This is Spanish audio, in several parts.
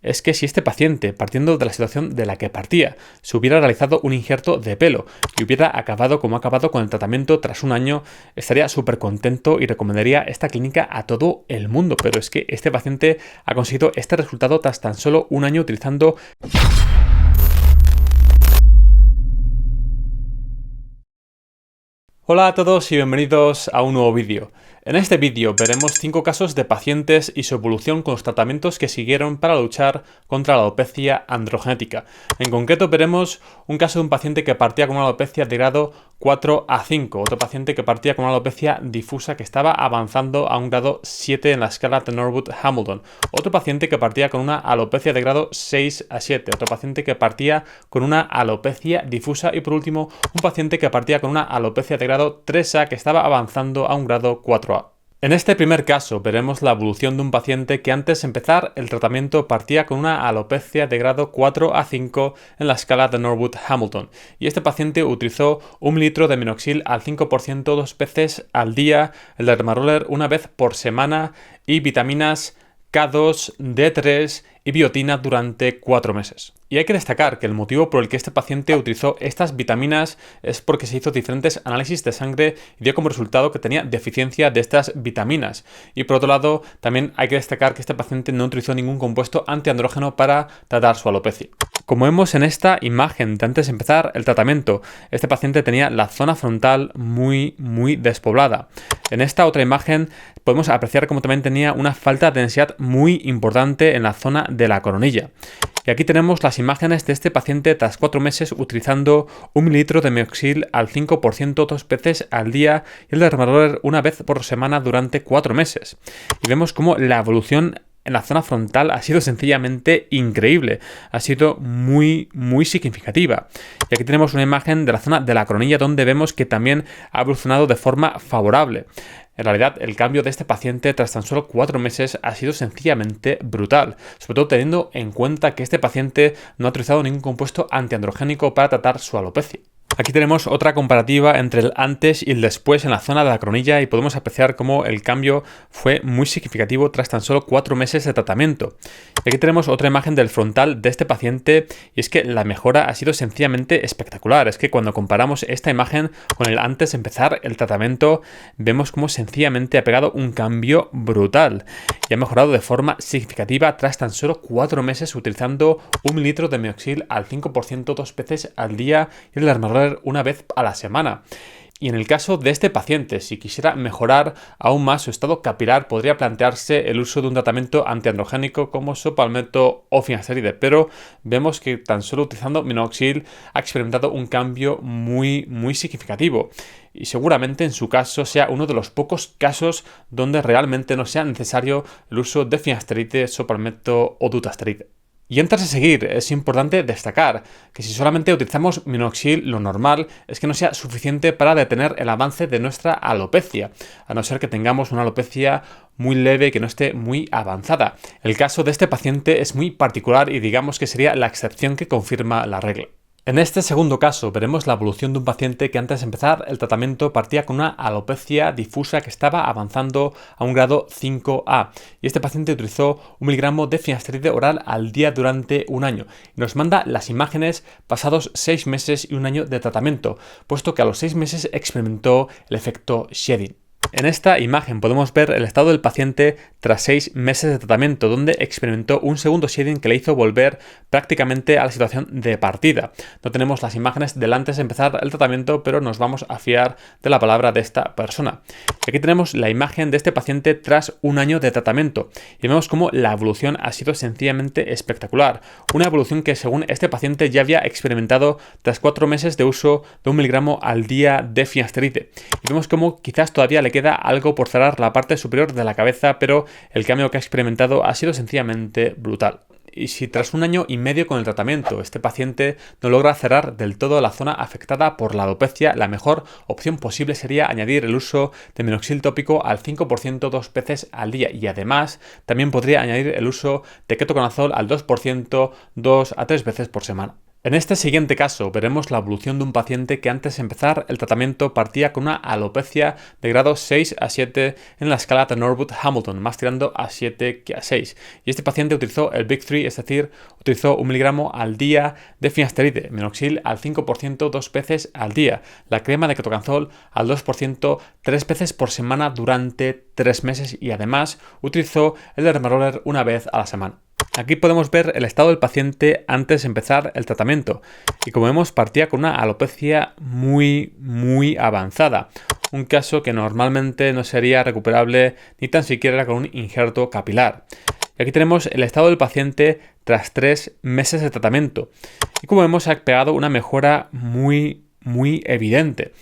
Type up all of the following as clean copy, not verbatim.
es que si este paciente, partiendo de la situación de la que partía, se hubiera realizado un injerto de pelo y hubiera acabado como ha acabado con el tratamiento tras un año, estaría súper contento y recomendaría esta clínica a todo el mundo. Pero es que este paciente ha conseguido este resultado tras tan solo un año utilizando... Hola a todos y bienvenidos a un nuevo vídeo. En este vídeo veremos 5 casos de pacientes y su evolución con los tratamientos que siguieron para luchar contra la alopecia androgenética. En concreto veremos un caso de un paciente que partía con una alopecia de grado 4 a 5, otro paciente que partía con una alopecia difusa que estaba avanzando a un grado 7 en la escala de Norwood-Hamilton, otro paciente que partía con una alopecia de grado 6 a 7, otro paciente que partía con una alopecia difusa y por último un paciente que partía con una alopecia de grado 3A que estaba avanzando a un grado 4A. En este primer caso veremos la evolución de un paciente que antes de empezar el tratamiento partía con una alopecia de grado 4 a 5 en la escala de Norwood-Hamilton y este paciente utilizó 1 mililitro de minoxidil al 5% 2 veces al día, el dermaroller una vez por semana y vitaminas K2, D3 y biotina durante 4 meses. Y hay que destacar que el motivo por el que este paciente utilizó estas vitaminas es porque se hizo diferentes análisis de sangre y dio como resultado que tenía deficiencia de estas vitaminas. Y por otro lado, también hay que destacar que este paciente no utilizó ningún compuesto antiandrógeno para tratar su alopecia. Como vemos en esta imagen de antes de empezar el tratamiento, este paciente tenía la zona frontal muy despoblada. En esta otra imagen podemos apreciar cómo también tenía una falta de densidad muy importante en la zona de la coronilla. Y aquí tenemos las imágenes de este paciente tras 4 meses utilizando 1 mililitro de minoxidil al 5% 2 veces al día y el dermaroller una vez por semana durante 4 meses. Y vemos cómo la evolución en la zona frontal ha sido sencillamente increíble, ha sido muy significativa. Y aquí tenemos una imagen de la zona de la coronilla donde vemos que también ha evolucionado de forma favorable. En realidad, el cambio de este paciente tras tan solo 4 meses ha sido sencillamente brutal, sobre todo teniendo en cuenta que este paciente no ha utilizado ningún compuesto antiandrogénico para tratar su alopecia. Aquí tenemos otra comparativa entre el antes y el después en la zona de la coronilla y podemos apreciar cómo el cambio fue muy significativo tras tan solo 4 meses de tratamiento. Y aquí tenemos otra imagen del frontal de este paciente y es que la mejora ha sido sencillamente espectacular. Es que cuando comparamos esta imagen con el antes de empezar el tratamiento, vemos cómo sencillamente ha pegado un cambio brutal y ha mejorado de forma significativa tras tan solo 4 meses utilizando 1 mililitro de minoxidil al 5% 2 veces al día y el dermaroller una vez a la semana. Y en el caso de este paciente, si quisiera mejorar aún más su estado capilar, podría plantearse el uso de un tratamiento antiandrogénico como Sopalmetto o finasteride, pero vemos que tan solo utilizando minoxidil ha experimentado un cambio muy significativo. Y seguramente en su caso sea uno de los pocos casos donde realmente no sea necesario el uso de finasteride, Sopalmetto o dutasteride. Y antes de seguir, es importante destacar que si solamente utilizamos minoxidil, lo normal es que no sea suficiente para detener el avance de nuestra alopecia, a no ser que tengamos una alopecia muy leve que no esté muy avanzada. El caso de este paciente es muy particular y digamos que sería la excepción que confirma la regla. En este segundo caso veremos la evolución de un paciente que antes de empezar el tratamiento partía con una alopecia difusa que estaba avanzando a un grado 5A y este paciente utilizó 1 miligramo de finasteride oral al día durante un año. Nos manda las imágenes pasados 6 meses y un año de tratamiento, puesto que a los 6 meses experimentó el efecto shedding. En esta imagen podemos ver el estado del paciente tras 6 meses de tratamiento, donde experimentó un segundo shedding que le hizo volver prácticamente a la situación de partida. No tenemos las imágenes del antes de empezar el tratamiento, pero nos vamos a fiar de la palabra de esta persona. Aquí tenemos la imagen de este paciente tras un año de tratamiento y vemos cómo la evolución ha sido sencillamente espectacular. Una evolución que según este paciente ya había experimentado tras 4 meses de uso de 1 miligramo al día de finasteride. Y vemos cómo quizás todavía le queda algo por cerrar la parte superior de la cabeza, pero el cambio que ha experimentado ha sido sencillamente brutal. Y si tras 1 año y medio con el tratamiento este paciente no logra cerrar del todo la zona afectada por la alopecia, la mejor opción posible sería añadir el uso de minoxidil tópico al 5% 2 veces al día y además también podría añadir el uso de ketoconazol al 2% 2 a 3 veces por semana. En este siguiente caso veremos la evolución de un paciente que antes de empezar el tratamiento partía con una alopecia de grado 6 a 7 en la escala de Norwood-Hamilton, más tirando a 7 que a 6. Y este paciente utilizó el Big 3, es decir, utilizó 1 miligramo al día de finasteride, minoxidil al 5% 2 veces al día, la crema de ketoconazol al 2% 3 veces por semana durante 3 meses y además utilizó el dermaroller una vez a la semana. Aquí podemos ver el estado del paciente antes de empezar el tratamiento y como vemos partía con una alopecia muy avanzada, un caso que normalmente no sería recuperable ni tan siquiera con un injerto capilar. Y aquí tenemos el estado del paciente tras 3 meses de tratamiento y como vemos ha pegado una mejora muy evidente.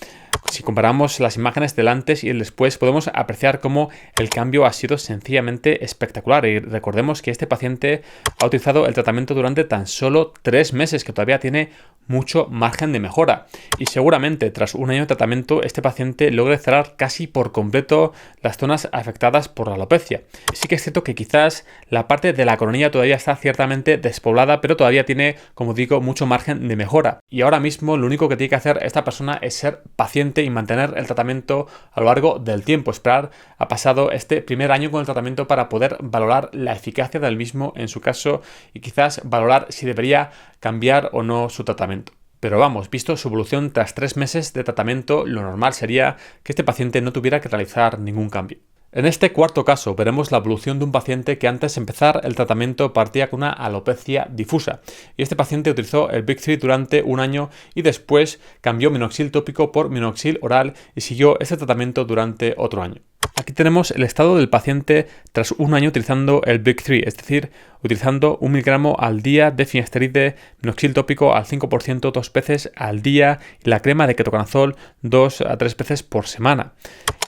Si comparamos las imágenes del antes y el después, podemos apreciar cómo el cambio ha sido sencillamente espectacular. Y recordemos que este paciente ha utilizado el tratamiento durante tan solo 3 meses, que todavía tiene mucho margen de mejora. Y seguramente tras un año de tratamiento, este paciente logre cerrar casi por completo las zonas afectadas por la alopecia. Sí que es cierto que quizás la parte de la coronilla todavía está ciertamente despoblada, pero todavía tiene, como digo, mucho margen de mejora. Y ahora mismo lo único que tiene que hacer esta persona es ser paciente y mantener el tratamiento a lo largo del tiempo. Esperar a pasado este primer año con el tratamiento para poder valorar la eficacia del mismo en su caso y quizás valorar si debería cambiar o no su tratamiento. Pero vamos, visto su evolución tras 3 meses de tratamiento, lo normal sería que este paciente no tuviera que realizar ningún cambio. En este cuarto caso veremos la evolución de un paciente que antes de empezar el tratamiento partía con una alopecia difusa y este paciente utilizó el Big 3 durante un año y después cambió minoxidil tópico por minoxidil oral y siguió este tratamiento durante otro año. Aquí tenemos el estado del paciente tras un año utilizando el Big 3, es decir, utilizando 1 miligramo al día de finasteride, minoxidil tópico al 5% 2 veces al día y la crema de ketoconazol 2 a 3 veces por semana.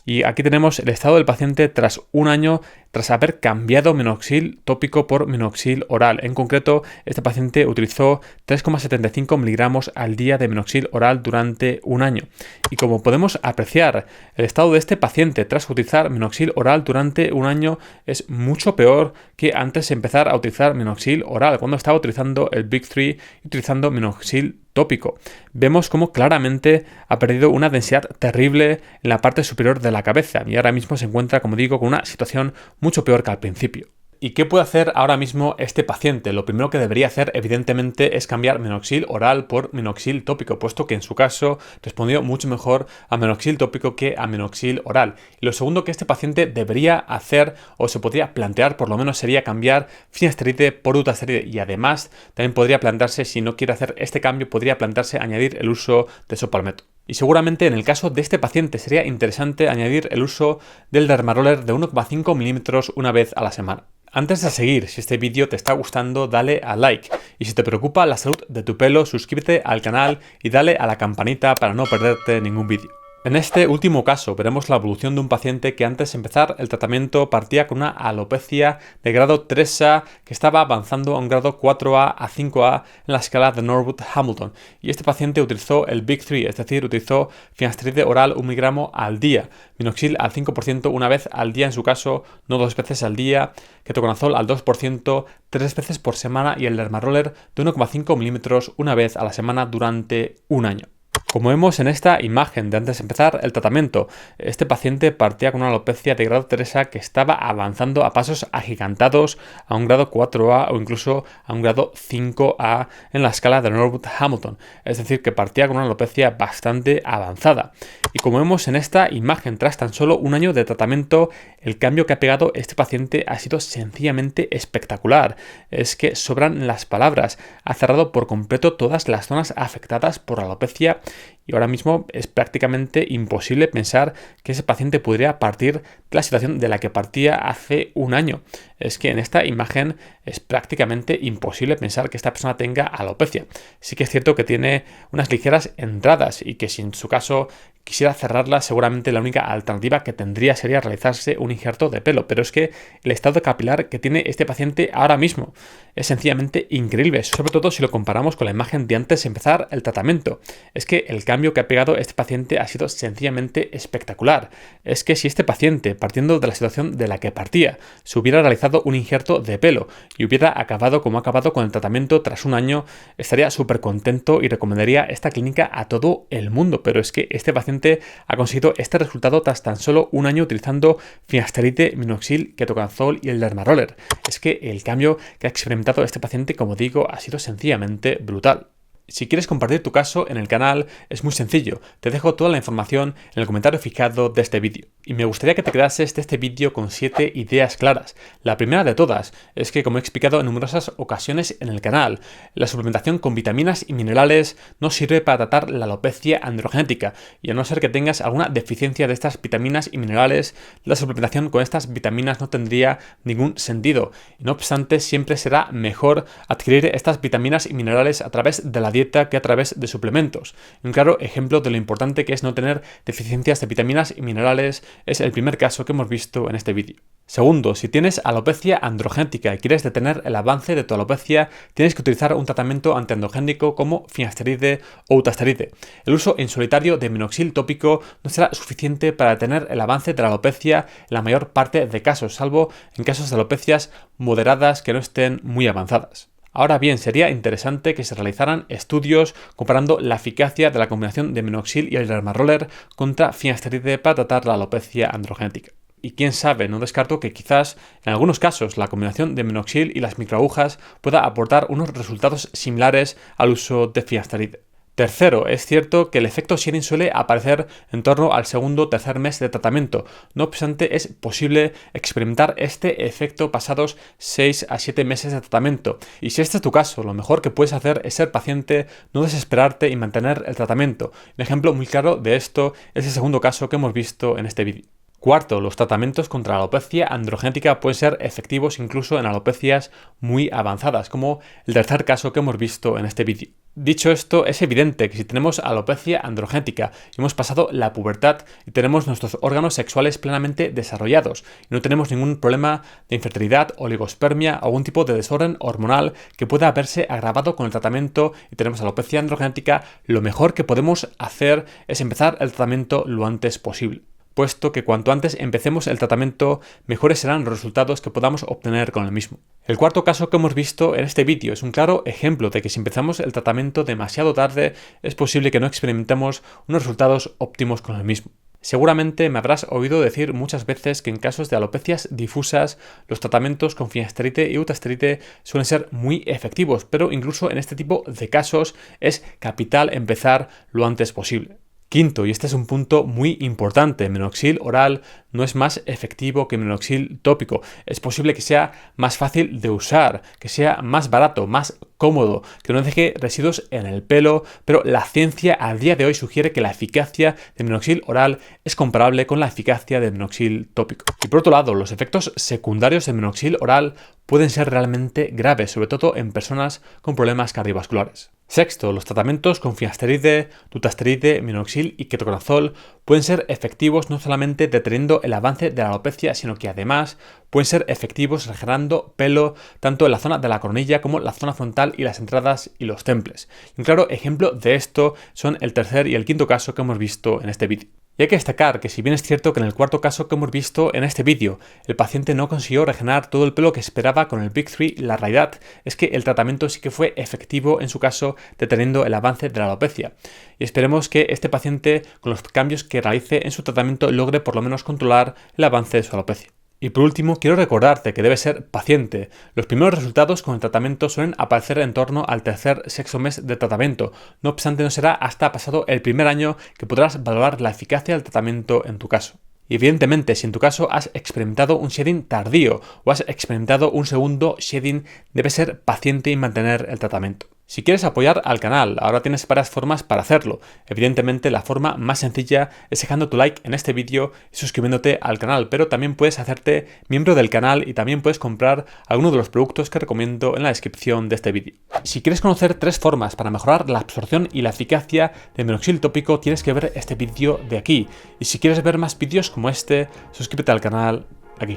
Y aquí tenemos el estado del paciente tras un año tras haber cambiado minoxidil tópico por minoxidil oral. En concreto, este paciente utilizó 3,75 miligramos al día de minoxidil oral durante un año. Y como podemos apreciar, el estado de este paciente tras utilizar minoxidil oral durante un año es mucho peor que antes de empezar a utilizar minoxidil oral, cuando estaba utilizando el Big 3 y utilizando minoxidil tópico. Vemos cómo claramente ha perdido una densidad terrible en la parte superior de la cabeza y ahora mismo se encuentra, como digo, con una situación mucho peor que al principio. ¿Y qué puede hacer ahora mismo este paciente? Lo primero que debería hacer, evidentemente, es cambiar minoxidil oral por minoxidil tópico, puesto que en su caso respondió mucho mejor a minoxidil tópico que a minoxidil oral. Y lo segundo que este paciente debería hacer, o se podría plantear por lo menos, sería cambiar finasteride por dutasteride. Y además, también podría plantearse, si no quiere hacer este cambio, podría plantearse añadir el uso de sopalmeto. Y seguramente en el caso de este paciente sería interesante añadir el uso del dermaroller de 1,5 milímetros una vez a la semana. Antes de seguir, si este vídeo te está gustando, dale a like. Y si te preocupa la salud de tu pelo, suscríbete al canal y dale a la campanita para no perderte ningún vídeo. En este último caso veremos la evolución de un paciente que antes de empezar el tratamiento partía con una alopecia de grado 3A que estaba avanzando a un grado 4A a 5A en la escala de Norwood-Hamilton. Y este paciente utilizó el Big 3, es decir, utilizó finasteride oral 1 miligramo al día, minoxidil al 5% una vez al día en su caso, no 2 veces al día, ketoconazol al 2% 3 veces por semana y el dermaroller de 1,5 milímetros una vez a la semana durante un año. Como vemos en esta imagen de antes de empezar el tratamiento, este paciente partía con una alopecia de grado 3A que estaba avanzando a pasos agigantados a un grado 4A o incluso a un grado 5A en la escala de Norwood-Hamilton. Es decir, que partía con una alopecia bastante avanzada. Y como vemos en esta imagen, tras tan solo un año de tratamiento, el cambio que ha pegado este paciente ha sido sencillamente espectacular. Es que sobran las palabras. Ha cerrado por completo todas las zonas afectadas por la alopecia y ahora mismo es prácticamente imposible pensar que ese paciente podría partir de la situación de la que partía hace un año. Es que en esta imagen es prácticamente imposible pensar que esta persona tenga alopecia. Sí que es cierto que tiene unas ligeras entradas y que si en su caso quisiera cerrarla, seguramente la única alternativa que tendría sería realizarse un injerto de pelo, pero es que el estado capilar que tiene este paciente ahora mismo es sencillamente increíble, sobre todo si lo comparamos con la imagen de antes de empezar el tratamiento. Es que el cambio que ha pegado este paciente ha sido sencillamente espectacular. Es que si este paciente, partiendo de la situación de la que partía, se hubiera realizado realizado un injerto de pelo y hubiera acabado como ha acabado con el tratamiento tras un año, estaría súper contento y recomendaría esta clínica a todo el mundo. Pero es que este paciente ha conseguido este resultado tras tan solo un año utilizando finasteride, minoxidil, ketoconazol y el dermaroller. Es que el cambio que ha experimentado este paciente, como digo, ha sido sencillamente brutal. Si quieres compartir tu caso en el canal, es muy sencillo. Te dejo toda la información en el comentario fijado de este vídeo. Y me gustaría que te quedases de este vídeo con 7 ideas claras. La primera de todas es que, como he explicado en numerosas ocasiones en el canal, la suplementación con vitaminas y minerales no sirve para tratar la alopecia androgenética. Y a no ser que tengas alguna deficiencia de estas vitaminas y minerales, la suplementación con estas vitaminas no tendría ningún sentido. Y no obstante, siempre será mejor adquirir estas vitaminas y minerales a través de la dieta que a través de suplementos. Un claro ejemplo de lo importante que es no tener deficiencias de vitaminas y minerales es el primer caso que hemos visto en este vídeo. Segundo, si tienes alopecia androgenética y quieres detener el avance de tu alopecia, tienes que utilizar un tratamiento antiandrogénico como finasteride o utasteride. El uso en solitario de minoxidil tópico no será suficiente para detener el avance de la alopecia en la mayor parte de casos, salvo en casos de alopecias moderadas que no estén muy avanzadas. Ahora bien, sería interesante que se realizaran estudios comparando la eficacia de la combinación de minoxidil y el dermaroller contra finasteride para tratar la alopecia androgenética. Y quién sabe, no descarto que quizás en algunos casos la combinación de minoxidil y las microagujas pueda aportar unos resultados similares al uso de finasteride. Tercero, es cierto que el efecto shedding suele aparecer en torno al segundo o tercer mes de tratamiento. No obstante, es posible experimentar este efecto pasados 6 a 7 meses de tratamiento. Y si este es tu caso, lo mejor que puedes hacer es ser paciente, no desesperarte y mantener el tratamiento. Un ejemplo muy claro de esto es el segundo caso que hemos visto en este vídeo. Cuarto, los tratamientos contra la alopecia androgenética pueden ser efectivos incluso en alopecias muy avanzadas, como el tercer caso que hemos visto en este vídeo. Dicho esto, es evidente que si tenemos alopecia androgenética y hemos pasado la pubertad y tenemos nuestros órganos sexuales plenamente desarrollados y no tenemos ningún problema de infertilidad, oligospermia o algún tipo de desorden hormonal que pueda haberse agravado con el tratamiento y tenemos alopecia androgenética, lo mejor que podemos hacer es empezar el tratamiento lo antes posible, puesto que cuanto antes empecemos el tratamiento, mejores serán los resultados que podamos obtener con el mismo. El cuarto caso que hemos visto en este vídeo es un claro ejemplo de que si empezamos el tratamiento demasiado tarde, es posible que no experimentemos unos resultados óptimos con el mismo. Seguramente me habrás oído decir muchas veces que en casos de alopecias difusas, los tratamientos con finasteride y utasteride suelen ser muy efectivos, pero incluso en este tipo de casos es capital empezar lo antes posible. Quinto, y este es un punto muy importante, minoxidil oral no es más efectivo que minoxidil tópico. Es posible que sea más fácil de usar, que sea más barato, más cómodo, que no deje residuos en el pelo, pero la ciencia a día de hoy sugiere que la eficacia de minoxidil oral es comparable con la eficacia de minoxidil tópico. Y por otro lado, los efectos secundarios de minoxidil oral pueden ser realmente graves, sobre todo en personas con problemas cardiovasculares. Sexto, los tratamientos con finasteride, dutasteride, minoxidil y ketoconazol pueden ser efectivos no solamente deteniendo el avance de la alopecia, sino que además pueden ser efectivos regenerando pelo tanto en la zona de la coronilla como en la zona frontal y las entradas y los temples. Y un claro ejemplo de esto son el tercer y el quinto caso que hemos visto en este vídeo. Y hay que destacar que si bien es cierto que en el cuarto caso que hemos visto en este vídeo, el paciente no consiguió regenerar todo el pelo que esperaba con el Big 3, la realidad es que el tratamiento sí que fue efectivo en su caso deteniendo el avance de la alopecia. Y esperemos que este paciente, con los cambios que realice en su tratamiento, logre por lo menos controlar el avance de su alopecia. Y por último, quiero recordarte que debes ser paciente. Los primeros resultados con el tratamiento suelen aparecer en torno al tercer sexto mes de tratamiento. No obstante, no será hasta pasado el primer año que podrás valorar la eficacia del tratamiento en tu caso. Y evidentemente, si en tu caso has experimentado un shedding tardío o has experimentado un segundo shedding, debes ser paciente y mantener el tratamiento. Si quieres apoyar al canal, ahora tienes varias formas para hacerlo. Evidentemente, la forma más sencilla es dejando tu like en este vídeo y suscribiéndote al canal, pero también puedes hacerte miembro del canal y también puedes comprar algunos de los productos que recomiendo en la descripción de este vídeo. Si quieres conocer 3 formas para mejorar la absorción y la eficacia de minoxidil tópico, tienes que ver este vídeo de aquí. Y si quieres ver más vídeos como este, suscríbete al canal aquí.